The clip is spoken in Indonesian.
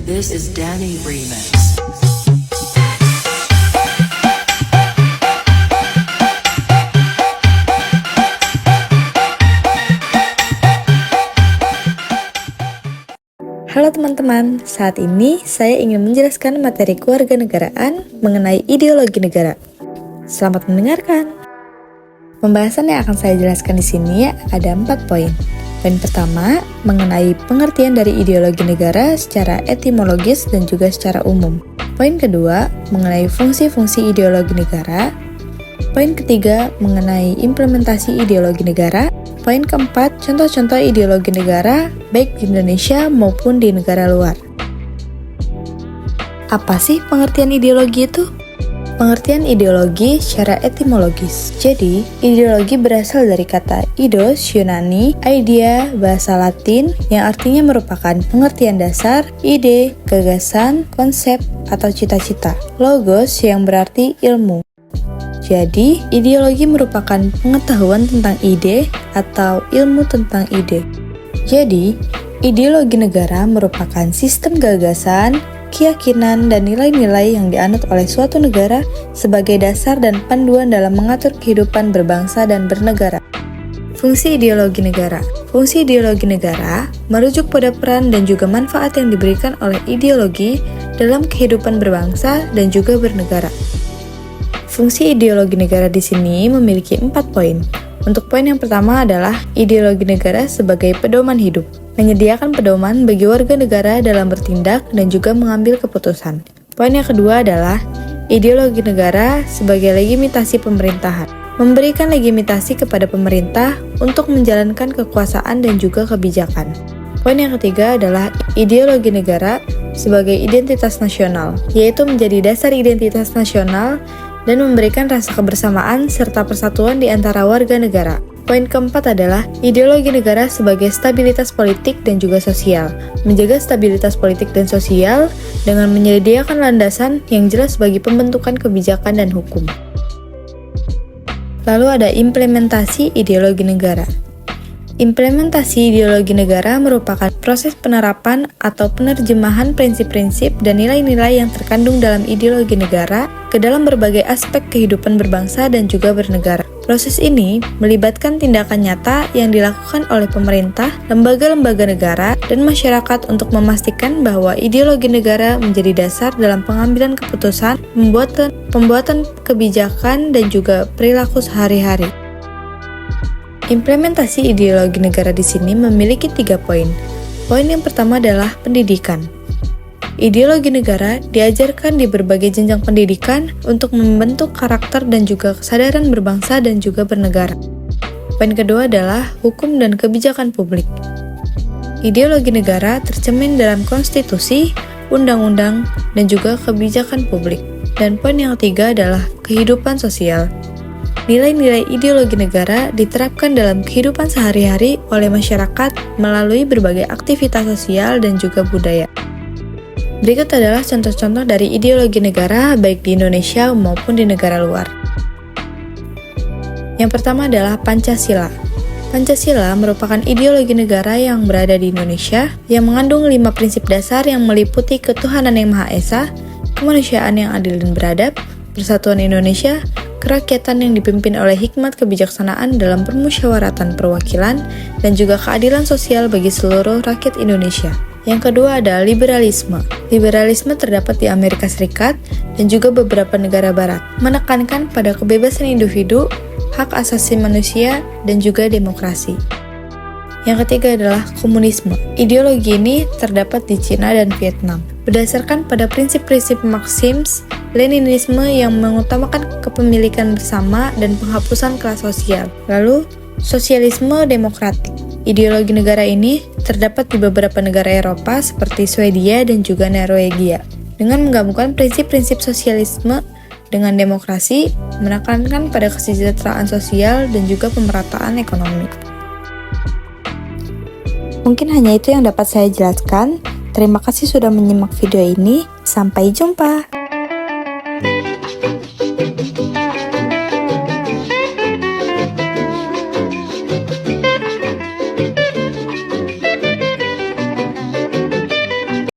This is Danny Remix. Halo teman-teman, saat ini saya ingin menjelaskan materi kewarganegaraan mengenai ideologi negara. Selamat mendengarkan. Pembahasan yang akan saya jelaskan di sini ada 4 poin. Poin pertama, mengenai pengertian dari ideologi negara secara etimologis dan juga secara umum. Poin kedua, mengenai fungsi-fungsi ideologi negara. Poin ketiga, mengenai implementasi ideologi negara. Poin keempat, contoh-contoh ideologi negara, baik di Indonesia maupun di negara luar. Apa sih pengertian ideologi itu? Pengertian ideologi secara etimologis. Jadi, ideologi berasal dari kata eidos, Yunani, idea, bahasa Latin, yang artinya merupakan pengertian dasar, ide, gagasan, konsep, atau cita-cita. Logos yang berarti ilmu. Jadi, ideologi merupakan pengetahuan tentang ide atau ilmu tentang ide. Jadi, ideologi negara merupakan sistem gagasan, keyakinan, dan nilai-nilai yang dianut oleh suatu negara sebagai dasar dan panduan dalam mengatur kehidupan berbangsa dan bernegara. Fungsi ideologi negara. Fungsi ideologi negara merujuk pada peran dan juga manfaat yang diberikan oleh ideologi dalam kehidupan berbangsa dan juga bernegara. Fungsi ideologi negara di sini memiliki 4 poin. Untuk poin yang pertama adalah ideologi negara sebagai pedoman hidup, menyediakan pedoman bagi warga negara dalam bertindak dan juga mengambil keputusan. Poin yang kedua adalah ideologi negara sebagai legitimasi pemerintahan, memberikan legitimasi kepada pemerintah untuk menjalankan kekuasaan dan juga kebijakan. Poin yang ketiga adalah ideologi negara sebagai identitas nasional, yaitu menjadi dasar identitas nasional dan memberikan rasa kebersamaan serta persatuan di antara warga negara. Poin keempat adalah ideologi negara sebagai stabilitas politik dan juga sosial, menjaga stabilitas politik dan sosial dengan menyediakan landasan yang jelas bagi pembentukan kebijakan dan hukum. Lalu ada implementasi ideologi negara. Implementasi ideologi negara merupakan proses penerapan atau penerjemahan prinsip-prinsip dan nilai-nilai yang terkandung dalam ideologi negara ke dalam berbagai aspek kehidupan berbangsa dan juga bernegara. Proses ini melibatkan tindakan nyata yang dilakukan oleh pemerintah, lembaga-lembaga negara, dan masyarakat untuk memastikan bahwa ideologi negara menjadi dasar dalam pengambilan keputusan, pembuatan kebijakan, dan juga perilaku sehari-hari. Implementasi ideologi negara di sini memiliki 3 poin. Poin yang pertama adalah pendidikan. Ideologi negara diajarkan di berbagai jenjang pendidikan untuk membentuk karakter dan juga kesadaran berbangsa dan juga bernegara. Poin kedua adalah hukum dan kebijakan publik. Ideologi negara tercermin dalam konstitusi, undang-undang, dan juga kebijakan publik. Dan poin yang ketiga adalah kehidupan sosial. Nilai-nilai ideologi negara diterapkan dalam kehidupan sehari-hari oleh masyarakat melalui berbagai aktivitas sosial dan juga budaya. Berikut adalah contoh-contoh dari ideologi negara baik di Indonesia maupun di negara luar. Yang pertama adalah Pancasila. Pancasila merupakan ideologi negara yang berada di Indonesia yang mengandung 5 prinsip dasar yang meliputi ketuhanan yang Maha Esa, kemanusiaan yang adil dan beradab, persatuan Indonesia, kerakyatan yang dipimpin oleh hikmat kebijaksanaan dalam permusyawaratan perwakilan, dan juga keadilan sosial bagi seluruh rakyat Indonesia. Yang kedua adalah liberalisme. Liberalisme terdapat di Amerika Serikat dan juga beberapa negara barat, menekankan pada kebebasan individu, hak asasi manusia, dan juga demokrasi. Yang ketiga adalah komunisme. Ideologi ini terdapat di Cina dan Vietnam, berdasarkan pada prinsip-prinsip Marxisme, Leninisme yang mengutamakan kepemilikan bersama dan penghapusan kelas sosial. Lalu, sosialisme demokratik. Ideologi negara ini terdapat di beberapa negara Eropa seperti Swedia dan juga Norwegia, dengan menggabungkan prinsip-prinsip sosialisme dengan demokrasi, menekankan pada kesejahteraan sosial dan juga pemerataan ekonomi. Mungkin hanya itu yang dapat saya jelaskan. Terima kasih sudah menyimak video ini. Sampai jumpa.